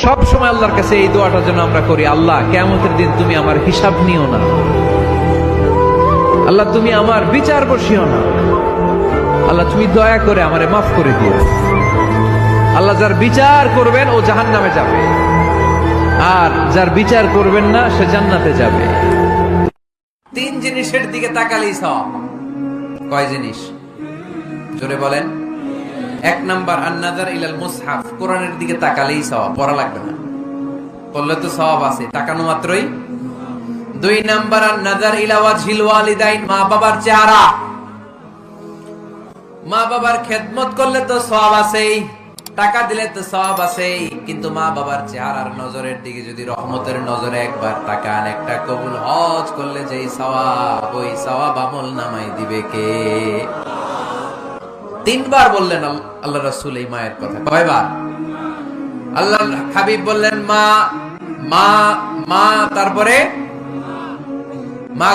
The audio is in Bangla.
সব সময় আল্লাহর কাছে এই দোয়াটা যেন আমরা করি, আল্লাহ কিয়ামতের দিন তুমি আমার হিসাব নিও না, আল্লাহ তুমি আমার বিচার বসিও না, আল্লাহ তুমি দয়া করে আমারে মাফ করে দিও। আল্লাহ যার বিচার করবেন ও জাহান্নামে যাবে, আর যার বিচার করবেন না সে জান্নাতে যাবে। তিন জিনিসের দিকে তাকালেই সওয়াব। কয় জিনিস? জোরে বলেন। এক নাম্বার আন-নাযার ইলাল মুসহাফ, কোরআনের দিকে তাকালেই সওয়াব, পড়া লাগবে না, পড়লে তো সওয়াব আছে, তাকানো মাত্রই। দুই নাম্বার আন-নাযার ইলা ওয়াজহিল ওয়ালিদাইন, মা বাবার চেহারা, মা বাবার খেদমত করলে তো সওয়াব আছেই, টাকা দিলে তো সওয়াব আছেই, কিন্তু মা বাবার চেহারার নজরের দিকে যদি রহমতের নজরে একবার তাকান, একটা কবুল হজ করলে যেই সওয়াব, ওই সওয়াব আমল নামাই দিবে কে? তিনবার বললেন আল্লাহ রাসূল এই মায়ের কথা। কয়বার? আল্লাহর হাবিব বললেন মা মা মা, তারপরে মা।